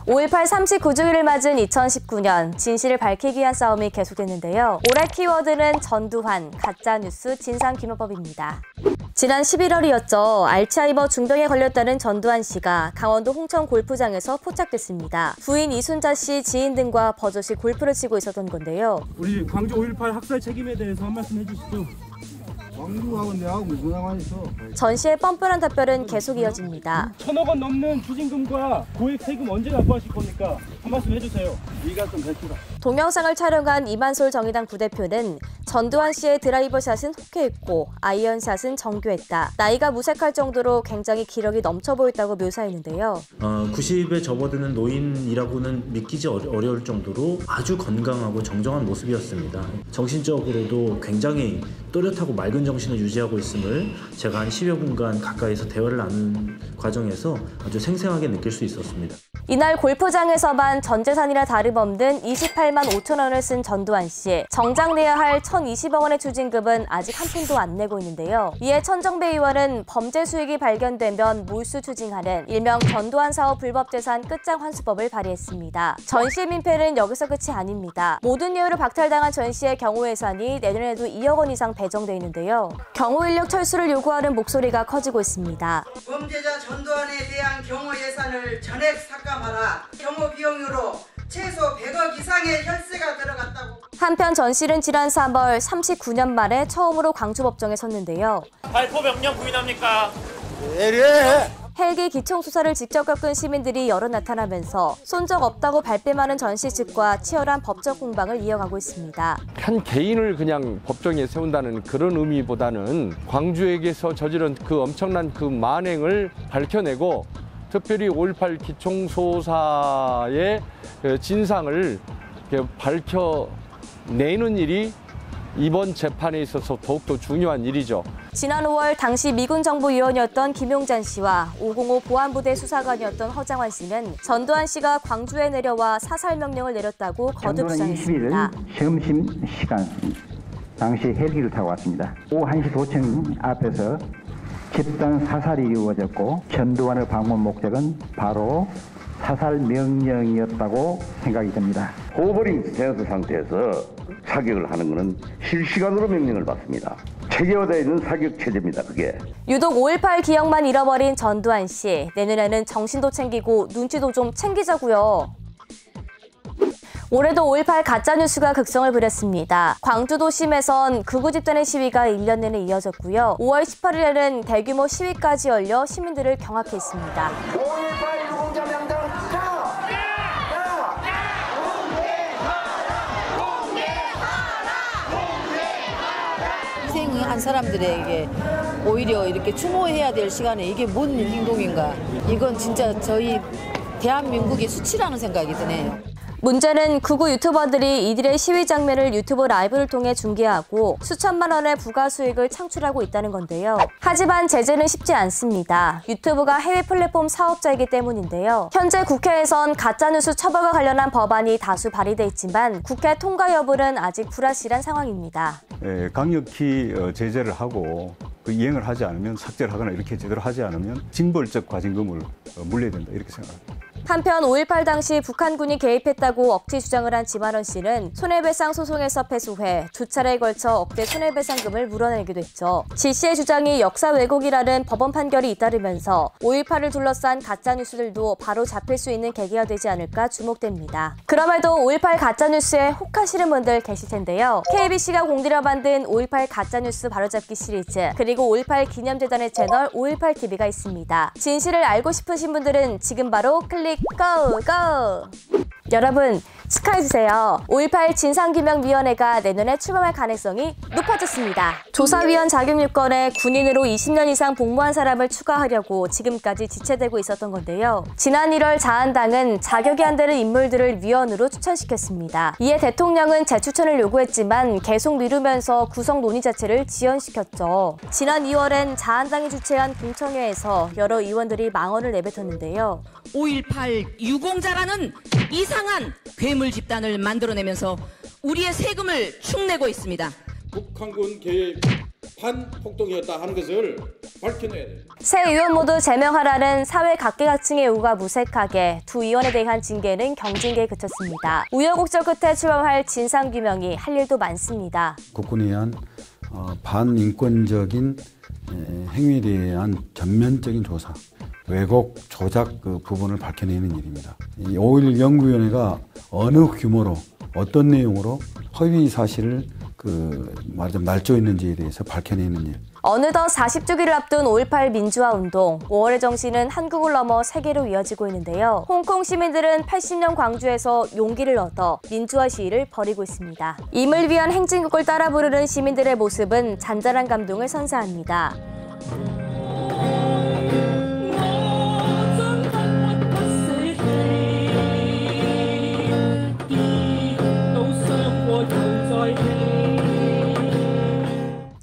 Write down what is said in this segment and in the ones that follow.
5.18 39주기를 맞은 2019년 진실을 밝히기 위한 싸움이 계속됐는데요. 올해 키워드는 전두환, 가짜뉴스, 진상규명법입니다. 지난 11월이었죠. 알츠하이머 중병에 걸렸다는 전두환 씨가 강원도 홍천 골프장에서 포착됐습니다. 부인 이순자 씨 지인 등과 버젓이 골프를 치고 있었던 건데요. 우리 광주 5.18 학살 책임에 대해서 한 말씀 해주시죠. 광주하고 내하고 무슨 상관이 있어? 전 씨의 뻔뻔한 답변은 계속 이어집니다. 1,000억 원 넘는 추징금과 고액 세금 언제 납부하실 겁니까? 한 말씀 해주세요. 네가 좀 해주라. 동영상을 촬영한 이만솔 정의당 부대표는 전두환 씨의 드라이버샷은 호쾌했고 아이언샷은 정교했다. 나이가 무색할 정도로 굉장히 기력이 넘쳐 보였다고 묘사했는데요. 90에 접어드는 노인이라고는 믿기지 어려울 정도로 아주 건강하고 정정한 모습이었습니다. 정신적으로도 굉장히 또렷하고 맑은 정신을 유지하고 있음을 제가 한 10여 분간 가까이서 대화를 나눈 과정에서 아주 생생하게 느낄 수 있었습니다. 이날 골프장에서만 전 재산이나 다름없는 28만 5천 원을 쓴 전두환 씨. 정작 내야 할 1,020억 원의 추징금은 아직 한 푼도 안 내고 있는데요. 이에 천정배 의원은 범죄 수익이 발견되면 몰수 추징하는 일명 전두환 사업 불법 재산 끝장 환수법을 발의했습니다. 전 씨의 민폐는 여기서 끝이 아닙니다. 모든 이유로 박탈당한 전 씨의 경호 예산이 내년에도 2억 원 이상 배정돼 있는데요. 경호 인력 철수를 요구하는 목소리가 커지고 있습니다. 범죄자 전두환에 대한 경호 예산을 전액 삭감하라. 경호 비용으로 최소 100억 이상의 혈세가 들어갔다고. 한편 전 씨는 지난 3월 39년 말에 처음으로 광주법정에 섰는데요. 발포 명령 부인합니까? 헬기 기총 수사를 직접 겪은 시민들이 여러 나타나면서 손적 없다고 발뺌하는 전 씨 측과 치열한 법적 공방을 이어가고 있습니다. 한 개인을 그냥 법정에 세운다는 그런 의미보다는 광주에게서 저지른 그 엄청난 그 만행을 밝혀내고 특별히 5.18 기총소사의 진상을 밝혀내는 일이 이번 재판에 있어서 더욱더 중요한 일이죠. 지난 5월 당시 미군 정보위원이었던 김용잔 씨와 505 보안부대 수사관이었던 허장환 씨는 전두환 씨가 광주에 내려와 사살 명령을 내렸다고 거듭 주장했습니다. 21일 점심시간 당시 헬기를 타고 왔습니다. 오후 1시 도청 앞에서 집단 사살이 이루어졌고 전두환의 방문 목적은 바로 사살 명령이었다고 생각이 듭니다. 호버링 스탠스 상태에서 사격을 하는 것은 실시간으로 명령을 받습니다. 체계화되어 있는 사격 체제입니다. 그게. 유독 5.18 기억만 잃어버린 전두환 씨. 내년에는 정신도 챙기고 눈치도 좀 챙기자고요. 올해도 5.18 가짜뉴스가 극성을 부렸습니다. 광주 도심에선 극우 집단의 시위가 1년 내내 이어졌고요. 5월 18일에는 대규모 시위까지 열려 시민들을 경악해 했습니다. 5.18 유공자 명단 희생한 사람들에게 오히려 이렇게 추모해야 될 시간에 이게 뭔 행동인가. 이건 진짜 저희 대한민국의 수치라는 생각이 드네요. 문제는 극우 유튜버들이 이들의 시위 장면을 유튜브 라이브를 통해 중계하고 수천만 원의 부가 수익을 창출하고 있다는 건데요. 하지만 제재는 쉽지 않습니다. 유튜브가 해외 플랫폼 사업자이기 때문인데요. 현재 국회에선 가짜뉴스 처벌과 관련한 법안이 다수 발의돼 있지만 국회 통과 여부는 아직 불확실한 상황입니다. 강력히 제재를 하고 이행을 하지 않으면 삭제를 하거나 이렇게 제대로 하지 않으면 징벌적 과징금을 물려야 된다 이렇게 생각합니다. 한편 5.18 당시 북한군이 개입했다고 억지 주장을 한 지만원 씨는 손해배상 소송에서 패소해 두 차례에 걸쳐 억대 손해배상금을 물어내기도 했죠. 지 씨의 주장이 역사 왜곡이라는 법원 판결이 잇따르면서 5.18을 둘러싼 가짜뉴스들도 바로 잡힐 수 있는 계기가 되지 않을까 주목됩니다. 그럼에도 5.18 가짜뉴스에 혹하시는 분들 계실 텐데요. KBC가 공들여 만든 5.18 가짜뉴스 바로잡기 시리즈 그리고 5.18 기념재단의 채널 5.18TV가 있습니다. 진실을 알고 싶으신 분들은 지금 바로 클릭 고! 여러분 축하해주세요. 5.18 진상규명위원회가 내년에 출범할 가능성이 높아졌습니다. 조사위원 자격 요건에 군인으로 20년 이상 복무한 사람을 추가하려고 지금까지 지체되고 있었던 건데요. 지난 1월 자한당은 자격이 안 되는 인물들을 위원으로 추천시켰습니다. 이에 대통령은 재추천을 요구했지만 계속 미루면서 구성 논의 자체를 지연시켰죠. 지난 2월엔 자한당이 주최한 공청회에서 여러 의원들이 망언을 내뱉었는데요. 5.18 유공자라는 이상한 괴물 집단을 만들어내면서 우리의 세금을 축내고 있습니다. 북한군 개입 반폭동이었다 하는 것을 밝혀내야 됩니다. 새 의원 모두 제명하라는 사회 각계각층의 요구가 무색하게 두 의원에 대한 징계는 경징계에 그쳤습니다. 우여곡절 끝에 출범할 진상규명이 할 일도 많습니다. 국군에 의한 반인권적인 행위에 대한 전면적인 조사, 왜곡, 조작 그 부분을 밝혀내는 일입니다. 이 5.11 연구위원회가 어느 규모로 어떤 내용으로 허위 사실을 말하자면 날조했는지에 대해서 밝혀내는 일. 어느덧 40주기를 앞둔 5.18 민주화 운동, 5월의 정신은 한국을 넘어 세계로 이어지고 있는데요. 홍콩 시민들은 80년 광주에서 용기를 얻어 민주화 시위를 벌이고 있습니다. 임을 위한 행진곡을 따라 부르는 시민들의 모습은 잔잔한 감동을 선사합니다.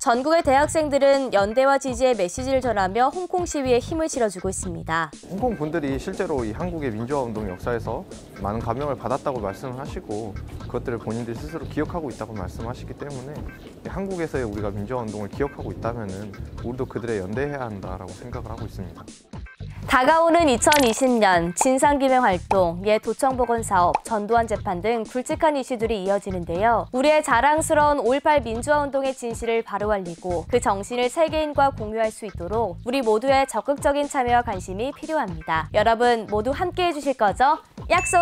전국의 대학생들은 연대와 지지의 메시지를 전하며 홍콩 시위에 힘을 실어주고 있습니다. 홍콩 분들이 실제로 이 한국의 민주화 운동 역사에서 많은 감명을 받았다고 말씀을 하시고 그것들을 본인들 스스로 기억하고 있다고 말씀하시기 때문에 한국에서의 우리가 민주화 운동을 기억하고 있다면은 우리도 그들에 연대해야 한다라고 생각을 하고 있습니다. 다가오는 2020년 진상규명 활동, 옛 도청보건 사업, 전두환 재판 등 굵직한 이슈들이 이어지는데요. 우리의 자랑스러운 5.18 민주화 운동의 진실을 바로 알리고 그 정신을 세계인과 공유할 수 있도록 우리 모두의 적극적인 참여와 관심이 필요합니다. 여러분 모두 함께해 주실 거죠? 약속!